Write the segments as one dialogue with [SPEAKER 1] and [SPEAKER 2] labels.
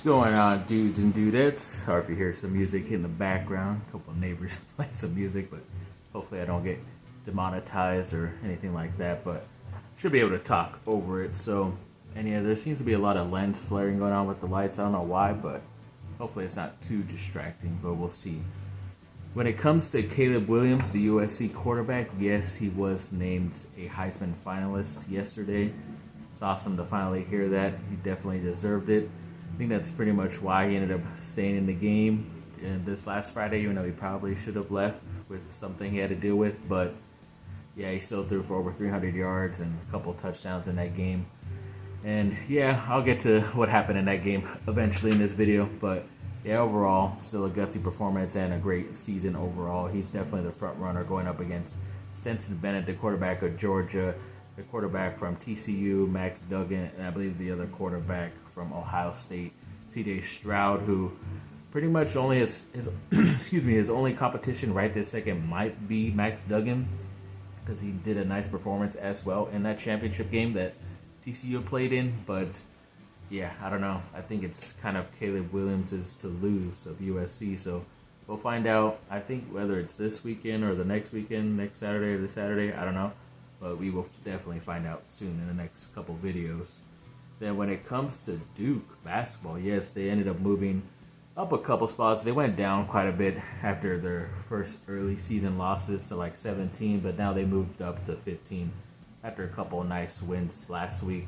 [SPEAKER 1] going on, dudes and dudettes? Or if you hear some music in the background, a couple of neighbors playing some music, but hopefully I don't get demonetized or anything like that, but should be able to talk over it. So, and yeah, there seems to be a lot of lens flaring going on with the lights. I don't know why, but hopefully it's not too distracting, but we'll see. When it comes to Caleb Williams, the USC quarterback, yes, he was named a Heisman finalist yesterday. It's awesome to finally hear that. He definitely deserved it. I think that's pretty much why he ended up staying in the game this last Friday, even though he probably should have left with something he had to deal with. But yeah, he still threw for over 300 yards and a couple touchdowns in that game. And yeah, I'll get to what happened in that game eventually in this video. But yeah, overall, still a gutsy performance and a great season overall. He's definitely the front runner going up against Stetson Bennett, the quarterback of Georgia, the quarterback from TCU, Max Duggan, and I believe the other quarterback from Ohio State, C.J. Stroud, who pretty much only his his only competition right this second might be Max Duggan, because he did a nice performance as well in that championship game that TCU played in. But yeah, I don't know. I think it's kind of Caleb Williams' to lose of USC. So we'll find out, I think, whether it's this weekend or the next weekend, next Saturday or this Saturday. I don't know. But we will definitely find out soon in the next couple videos. Then when it comes to Duke basketball, yes, they ended up moving up a couple spots. They went down quite a bit after their first early season losses to like 17, but now they moved up to 15 after a couple of nice wins last week.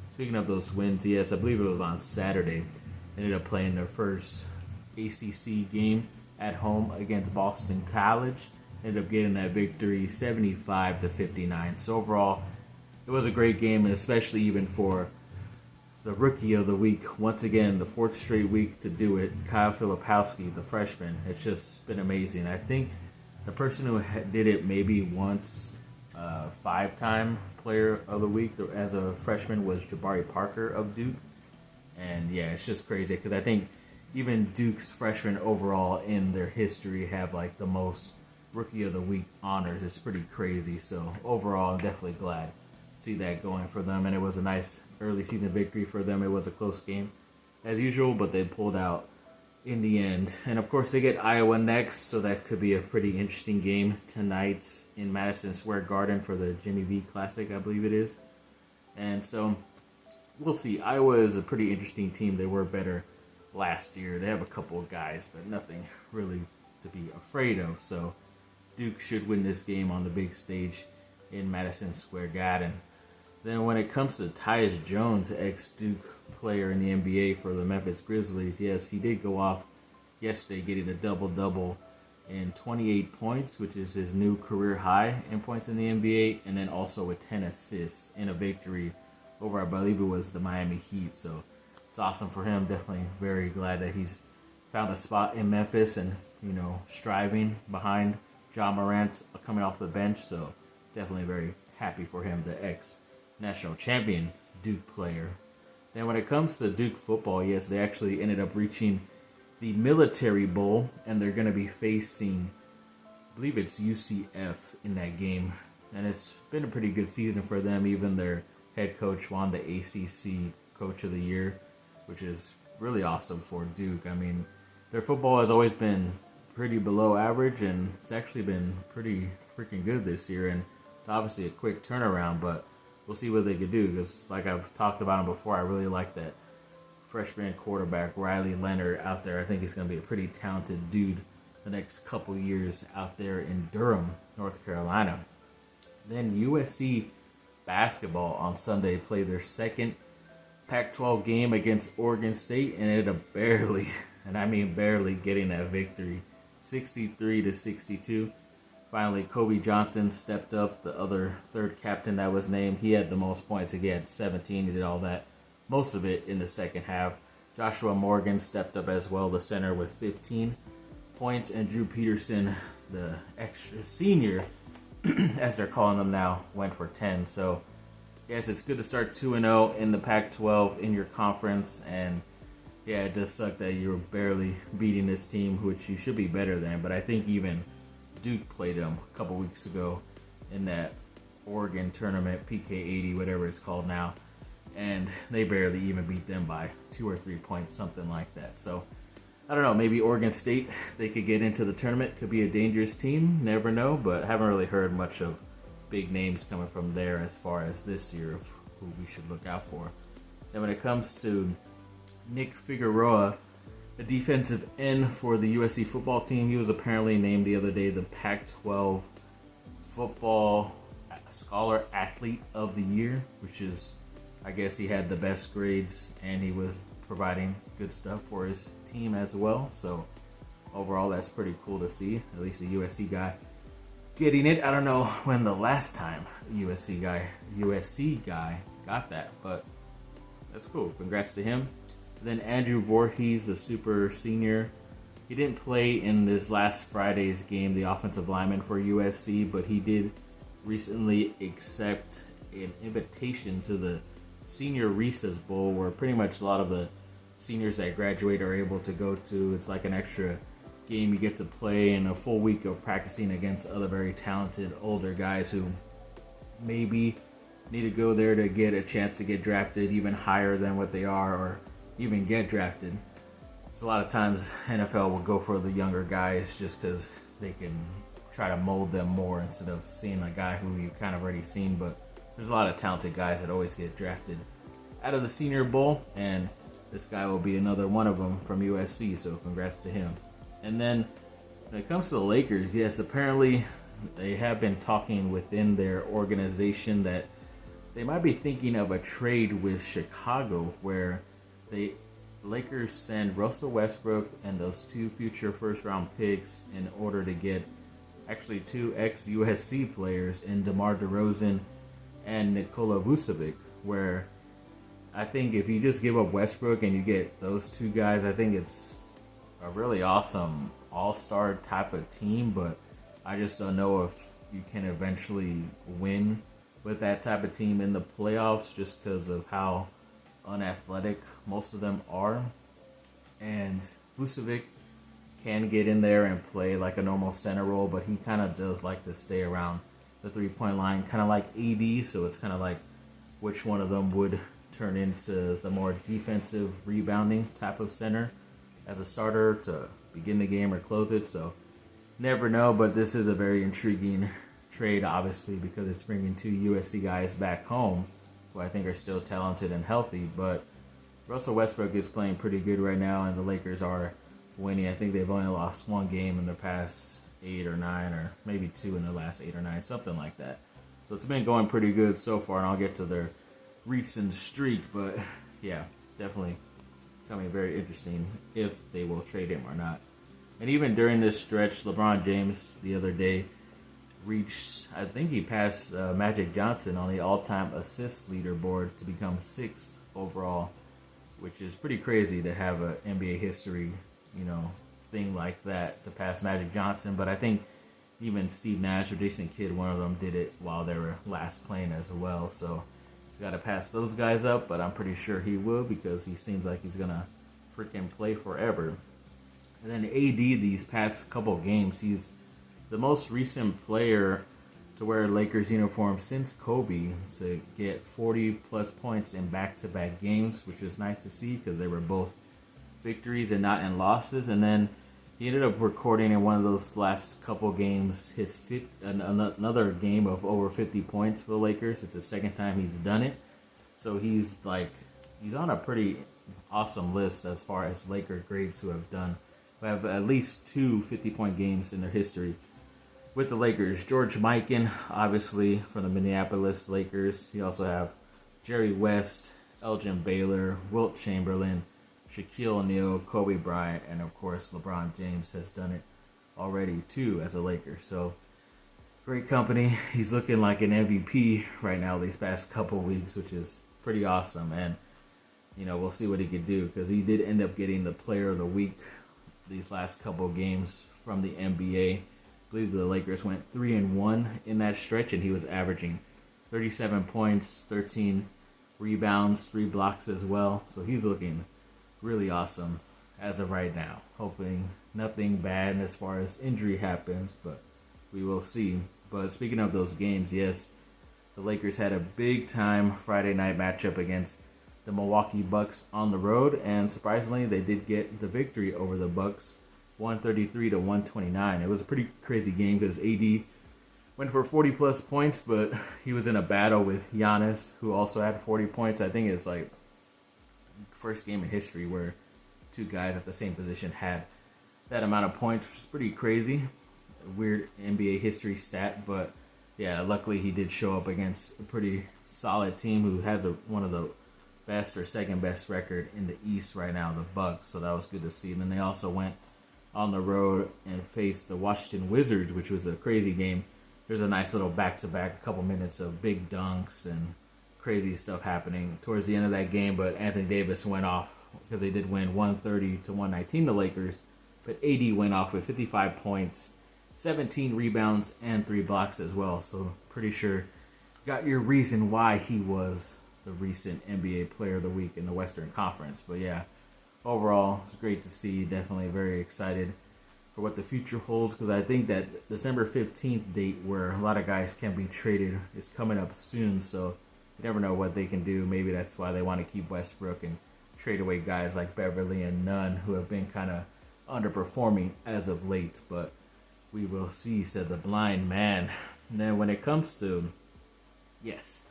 [SPEAKER 1] Speaking of those wins, yes, I believe it was on Saturday. They ended up playing their first ACC game at home against Boston College. Ended up getting that victory 75-59. So overall, it was a great game, and especially even for the rookie of the week. Once again, the fourth straight week to do it, Kyle Filipowski, the freshman. It's just been amazing. I think the person who did it maybe once, five-time player of the week as a freshman was Jabari Parker of Duke. And yeah, it's just crazy because I think even Duke's freshmen overall in their history have like the most Rookie of the Week honors. It's pretty crazy. So overall, I'm definitely glad to see that going for them. And it was a nice early season victory for them. It was a close game as usual, but they pulled out in the end. And of course, they get Iowa next, so that could be a pretty interesting game tonight in Madison Square Garden for the Jimmy V Classic, I believe it is. And so we'll see. Iowa is a pretty interesting team. They were better last year. They have a couple of guys, but nothing really to be afraid of. So Duke should win this game on the big stage in Madison Square Garden. Then when it comes to Tyus Jones, ex-Duke player in the NBA for the Memphis Grizzlies, yes, he did go off yesterday getting a double-double in 28 points, which is his new career high in points in the NBA, and then also with 10 assists in a victory over, I believe it was the Miami Heat. So it's awesome for him. Definitely very glad that he's found a spot in Memphis and, striving behind John Morant coming off the bench. So definitely very happy for him, the ex-national champion Duke player. Then when it comes to Duke football, yes, they actually ended up reaching the Military Bowl, and they're going to be facing, I believe it's UCF in that game. And it's been a pretty good season for them. Even their head coach won the ACC Coach of the Year, which is really awesome for Duke. I mean, their football has always been pretty below average, and it's actually been pretty freaking good this year. And it's obviously a quick turnaround, but we'll see what they could do, because like I've talked about him before, I really like that freshman quarterback Riley Leonard out there. I think he's going to be a pretty talented dude the next couple years out there in Durham, North Carolina. Then USC basketball on Sunday played their second Pac-12 game against Oregon State, and ended up barely, and I mean barely, getting that victory, 63-62. Finally, Kobe Johnson stepped up, the other third captain that was named. He had the most points. He had 17. He did all that, most of it in the second half. Joshua Morgan stepped up as well, the center, with 15 points. And Drew Peterson, the extra senior, as they're calling him now, went for 10. So, yes, it's good to start 2-0 in the Pac-12 in your conference. And, yeah, it does suck that you're barely beating this team, which you should be better than. But I think even Duke played them a couple weeks ago in that Oregon tournament, PK80, whatever it's called now. and they barely even beat them by 2 or 3 points, something like that. So I don't know, maybe Oregon State, if they could get into the tournament, could be a dangerous team. Never know, but I haven't really heard much of big names coming from there as far as this year of who we should look out for. And when it comes to Nick Figueroa, a defensive end for the USC football team, he was apparently named the other day the Pac-12 Football Scholar Athlete of the Year, which is, I guess he had the best grades and he was providing good stuff for his team as well. So overall, that's pretty cool to see, at least a USC guy getting it. I don't know when the last time a USC guy got that, but that's cool. Congrats to him. Then Andrew Voorhees, the super senior. He didn't play in this last Friday's game, the offensive lineman for USC, but he did recently accept an invitation to the Senior Recess Bowl, where pretty much a lot of the seniors that graduate are able to go to. It's like an extra game you get to play and a full week of practicing against other very talented older guys who maybe need to go there to get a chance to get drafted even higher than what they are, or even get drafted. So a lot of times NFL will go for the younger guys just because they can try to mold them more instead of seeing a guy who you've kind of already seen. But there's a lot of talented guys that always get drafted out of the Senior Bowl, and this guy will be another one of them from USC, so congrats to him. And then when it comes to the Lakers, yes, apparently they have been talking within their organization that they might be thinking of a trade with Chicago, where the Lakers send Russell Westbrook and those 2 future first-round picks in order to get actually 2 ex-USC players in DeMar DeRozan and Nikola Vucevic, where I think if you just give up Westbrook and you get those 2 guys, I think it's a really awesome all-star type of team, but I just don't know if you can eventually win with that type of team in the playoffs just because of how unathletic most of them are. And Vucevic can get in there and play like a normal center role, but he kind of does like to stay around the 3-point line, kind of like AD, so it's kind of like which one of them would turn into the more defensive rebounding type of center as a starter to begin the game or close it. So never know, but this is a very intriguing trade, obviously, because it's bringing 2 USC guys back home who I think are still talented and healthy. But Russell Westbrook is playing pretty good right now, and the Lakers are winning. I think they've only lost 1 game in their past 8 or 9, or maybe 2 in their last 8 or 9, something like that. So it's been going pretty good so far, and I'll get to their recent streak. But yeah, definitely becoming very interesting if they will trade him or not. And even during this stretch, LeBron James the other day reached, I think he passed Magic Johnson on the all-time assists leaderboard to become 6th overall, which is pretty crazy to have a NBA history, thing like that to pass Magic Johnson. But I think even Steve Nash or Jason Kidd, one of them, did it while they were last playing as well. So he's got to pass those guys up, but I'm pretty sure he will because he seems like he's going to freaking play forever. And then AD, these past couple games, he's the most recent player to wear a Lakers uniform since Kobe to get 40-plus points in back-to-back games, which is nice to see because they were both victories and not in losses. And then he ended up recording in one of those last couple games another game of over 50 points for the Lakers. It's the second time he's done it. So he's on a pretty awesome list as far as Laker greats who have at least 2 50-point games in their history with the Lakers. George Mikan, obviously, from the Minneapolis Lakers. You also have Jerry West, Elgin Baylor, Wilt Chamberlain, Shaquille O'Neal, Kobe Bryant, and of course LeBron James has done it already too as a Laker. So great company. He's looking like an MVP right now these past couple weeks, which is pretty awesome. And we'll see what he can do because he did end up getting the Player of the Week these last couple games from the NBA. I believe the Lakers went 3-1 in that stretch, and he was averaging 37 points, 13 rebounds, 3 blocks as well. So he's looking really awesome as of right now. Hoping nothing bad as far as injury happens, but we will see. But speaking of those games, yes, The Lakers had a big time Friday night matchup against the Milwaukee Bucks on the road, and surprisingly, they did get the victory over the Bucks, 133 to 129. It was a pretty crazy game because AD went for 40 plus points, but he was in a battle with Giannis, who also had 40 points. I think it's like first game in history where two guys at the same position had that amount of points, which is pretty crazy. A weird NBA history stat, but yeah, luckily he did show up against a pretty solid team who has one of the best or second best record in the East right now, the Bucks. So that was good to see. And then they also went on the road and faced the Washington Wizards, which was a crazy game. There's a nice little back-to-back couple minutes of big dunks and crazy stuff happening towards the end of that game. But Anthony Davis went off because they did win 130 to 119, the Lakers. But AD went off with 55 points, 17 rebounds, and 3 blocks as well. So pretty sure got your reason why he was the recent NBA Player of the Week in the Western Conference. But yeah, overall, it's great to see. Definitely very excited for what the future holds, because I think that December 15th date where a lot of guys can be traded is coming up soon. So you never know what they can do. Maybe that's why they want to keep Westbrook and trade away guys like Beverly and Nunn, who have been kind of underperforming as of late. But we will see, said the blind man. And then when it comes to, yes,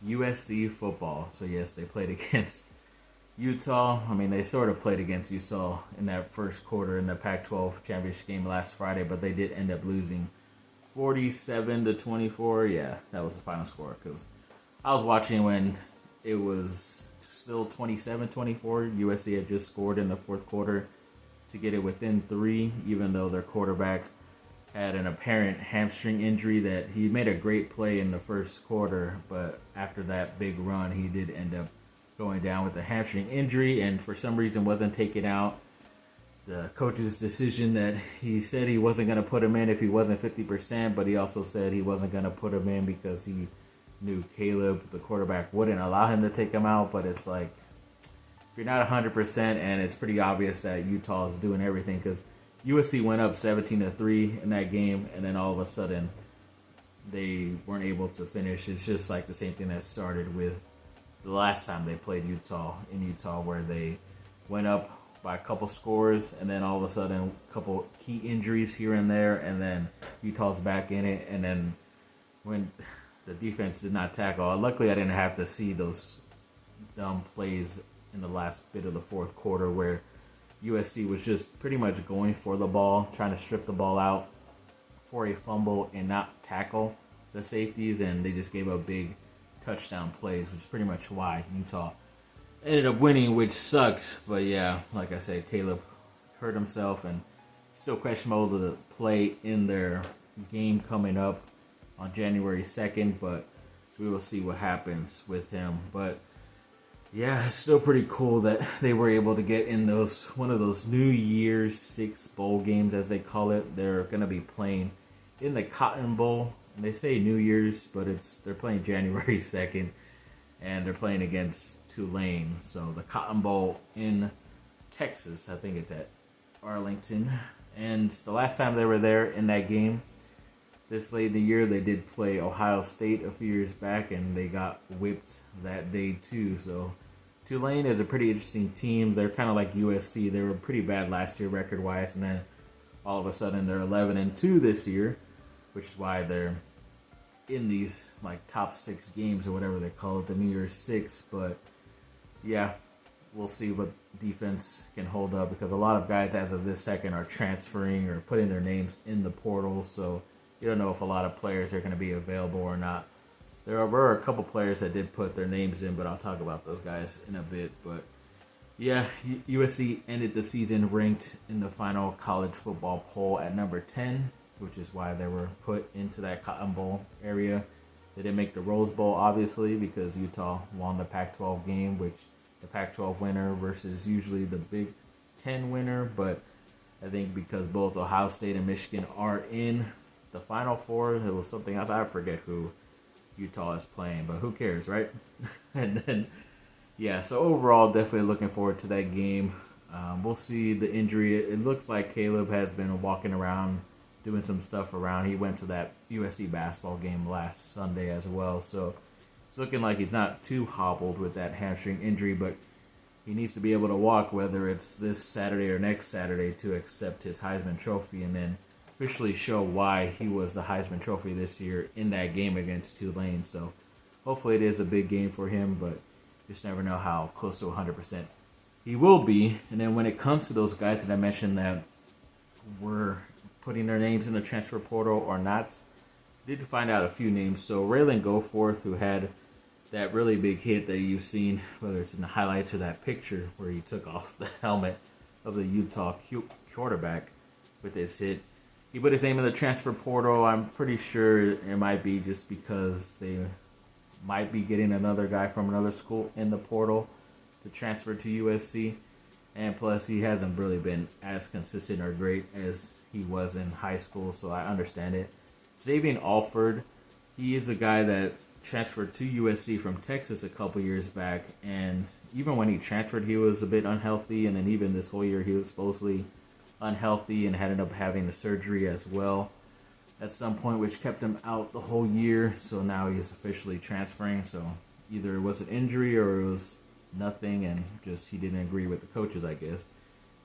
[SPEAKER 1] USC football. So yes, they played against Utah. I mean, they sort of played against Utah in that first quarter in the Pac-12 championship game last Friday, but they did end up losing 47 to 24. Yeah, that was the final score, because I was watching when it was still 27-24. USC had just scored in the fourth quarter to get it within 3, even though their quarterback had an apparent hamstring injury that he made a great play in the first quarter, but after that big run, he did end up going down with a hamstring injury and for some reason wasn't taken out. The coach's decision that he said he wasn't going to put him in if he wasn't 50%, but he also said he wasn't going to put him in because he knew Caleb, the quarterback, wouldn't allow him to take him out. But it's like, if you're not 100%, and it's pretty obvious that Utah is doing everything, because USC went up 17-3 in that game, and then all of a sudden they weren't able to finish. It's just like the same thing that started with the last time they played Utah in Utah, where they went up by a couple scores, and then all of a sudden a couple key injuries here and there, and then Utah's back in it, and then when the defense did not tackle, luckily I didn't have to see those dumb plays in the last bit of the fourth quarter where USC was just pretty much going for the ball, trying to strip the ball out for a fumble and not tackle the safeties, and they just gave up big touchdown plays, which is pretty much why Utah ended up winning, which sucked. But yeah, like I said, Caleb hurt himself and still questionable to play in their game coming up on January 2nd, but we will see what happens with him. But yeah, it's still pretty cool that they were able to get in one of those New Year's 6 bowl games, as they call it. They're going to be playing in the Cotton Bowl. And they say New Year's, but they're playing January 2nd, and they're playing against Tulane. So the Cotton Bowl in Texas, I think it's at Arlington. And the last time they were there in that game, this late in the year, they did play Ohio State a few years back, and they got whipped that day too. So Tulane is a pretty interesting team. They're kind of like USC. They were pretty bad last year record-wise, and then all of a sudden they're 11-2 this year, which is why they're in these like top 6 games or whatever they call it, the New Year's 6. But yeah, we'll see what defense can hold up, because a lot of guys as of this second are transferring or putting their names in the portal. So you don't know if a lot of players are going to be available or not. There were a couple players that did put their names in, but I'll talk about those guys in a bit. But yeah, USC ended the season ranked in the final college football poll at number 10, which is why they were put into that Cotton Bowl area. They didn't make the Rose Bowl, obviously, because Utah won the Pac-12 game, which the Pac-12 winner versus usually the Big Ten winner. But I think because both Ohio State and Michigan are in the Final Four, it was something else. I forget who Utah is playing, but who cares, right? And then, yeah, so overall, definitely looking forward to that game. We'll see the injury. It looks like Caleb has been walking around doing some stuff around. He went to that USC basketball game last Sunday as well, so it's looking like he's not too hobbled with that hamstring injury, but he needs to be able to walk, whether it's this Saturday or next Saturday, to accept his Heisman Trophy and then officially show why he was the Heisman Trophy this year in that game against Tulane. So hopefully it is a big game for him, but just never know how close to 100% he will be. And then when it comes to those guys that I mentioned that were putting their names in the transfer portal or not, did find out a few names. So Raylan Goforth, who had that really big hit that you've seen, whether it's in the highlights or that picture where he took off the helmet of the Utah quarterback with his hit, he put his name in the transfer portal. I'm pretty sure it might be just because they might be getting another guy from another school in the portal to transfer to USC. And plus, he hasn't really been as consistent or great as he was in high school, so I understand it. Xavier Alford, he is a guy that transferred to USC from Texas a couple years back, and even when he transferred, he was a bit unhealthy, and then even this whole year, he was supposedly unhealthy and had ended up having the surgery as well at some point, which kept him out the whole year. So now he is officially transferring, so either it was an injury or it was nothing, and just he didn't agree with the coaches, I guess.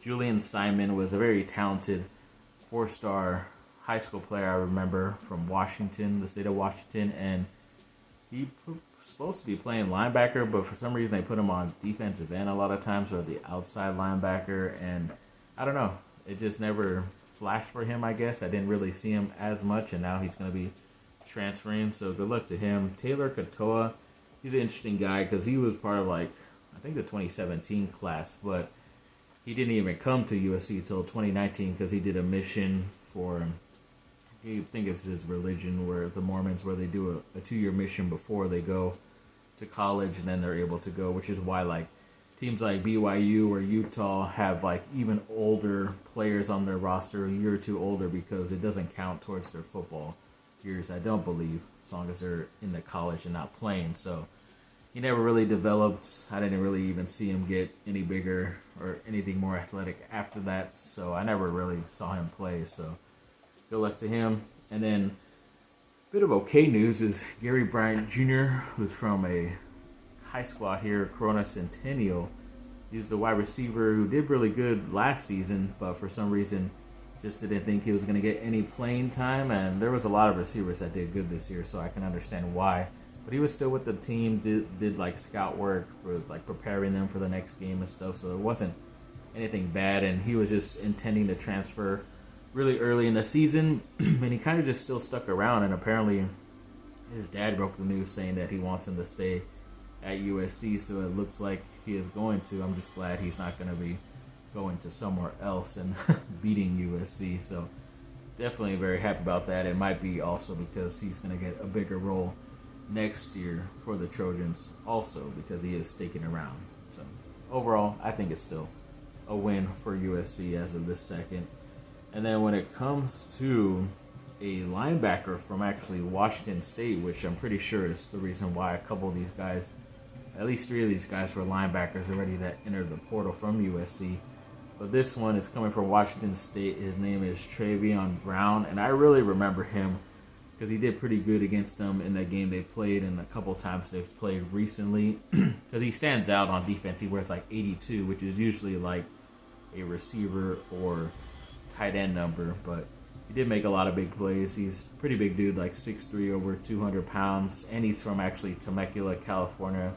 [SPEAKER 1] Julian Simon was a very talented 4-star high school player, I remember, from Washington, the state of Washington, and he was supposed to be playing linebacker, but for some reason they put him on defensive end a lot of times, or the outside linebacker, and I don't know, it just never flashed for him, I guess. I didn't really see him as much, and now he's going to be transferring, so good luck to him. Taylor Katoa, he's an interesting guy because he was part of, like, I think the 2017 class, but he didn't even come to USC until 2019 because he did a mission for, I think it's his religion, where the Mormons, where they do a 2-year mission before they go to college, and then they're able to go, which is why, like, teams like BYU or Utah have, like, even older players on their roster, a year or two older, because it doesn't count towards their football years, I don't believe, as long as they're in the college and not playing. So he never really developed. I didn't really even see him get any bigger or anything more athletic after that, so I never really saw him play, so good luck to him. And then a bit of okay news is Gary Bryant Jr., who's from a high school out here, Corona Centennial. He's the wide receiver who did really good last season, but for some reason just didn't think he was going to get any playing time, and there was a lot of receivers that did good this year, so I can understand why. But he was still with the team, did like scout work, was like preparing them for the next game and stuff, so it wasn't anything bad, and he was just intending to transfer really early in the season, and he kind of just still stuck around, and apparently his dad broke the news saying that he wants him to stay at USC, so it looks like he is going to. I'm just glad he's not going to be going to somewhere else and beating USC, so definitely very happy about that. It might be also because he's going to get a bigger role next year for the Trojans also, because he is sticking around. So overall, I think it's still a win for USC as of this second. And then when it comes to a linebacker from actually Washington State, which I'm pretty sure is the reason why a couple of these guys, at least 3 of these guys, were linebackers already that entered the portal from USC. But this one is coming from Washington State. His name is Travion Brown, and I really remember him because he did pretty good against them in that game they played, and a couple times they've played recently. Because he stands out on defense. He wears like 82, which is usually like a receiver or tight end number, but he did make a lot of big plays. He's a pretty big dude, like 6'3", over 200 pounds, and he's from actually Temecula, California,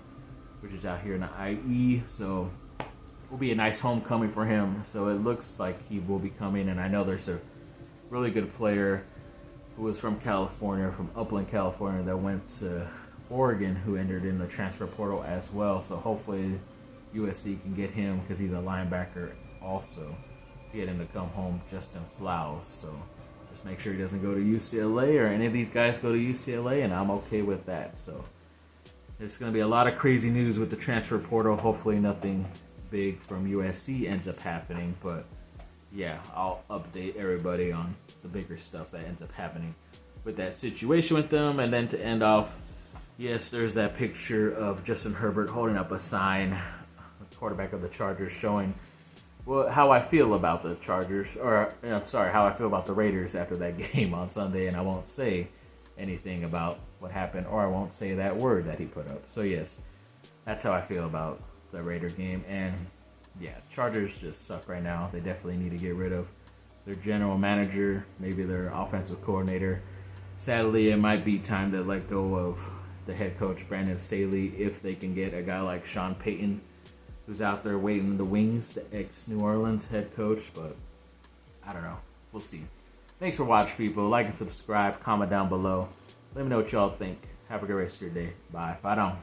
[SPEAKER 1] which is out here in the IE, so it will be a nice homecoming for him. So it looks like he will be coming, and I know there's a really good player who was from California, from Upland, California, that went to Oregon, who entered in the transfer portal as well. So hopefully USC can get him because he's a linebacker also to get him to come home, Justin Flowers. So just make sure he doesn't go to UCLA or any of these guys go to UCLA, and I'm okay with that. So there's going to be a lot of crazy news with the transfer portal. Hopefully nothing big from USC ends up happening, but yeah, I'll update everybody on the bigger stuff that ends up happening with that situation with them. And then to end off, yes, there's that picture of Justin Herbert holding up a sign, the quarterback of the Chargers, showing well, how I feel about the Chargers, or sorry, how I feel about the Raiders after that game on Sunday, and I won't say anything about what happened, or I won't say that word that he put up. So yes, that's how I feel about the Raider game, and yeah, Chargers just suck right now. They definitely need to get rid of their general manager, maybe their offensive coordinator. Sadly, it might be time to let go of the head coach, Brandon Staley, if they can get a guy like Sean Payton, who's out there waiting in the wings, the ex-New Orleans head coach, but I don't know. We'll see. Thanks for watching, people. Like and subscribe, comment down below. Let me know what y'all think. Have a great rest of your day. Bye. Fight on.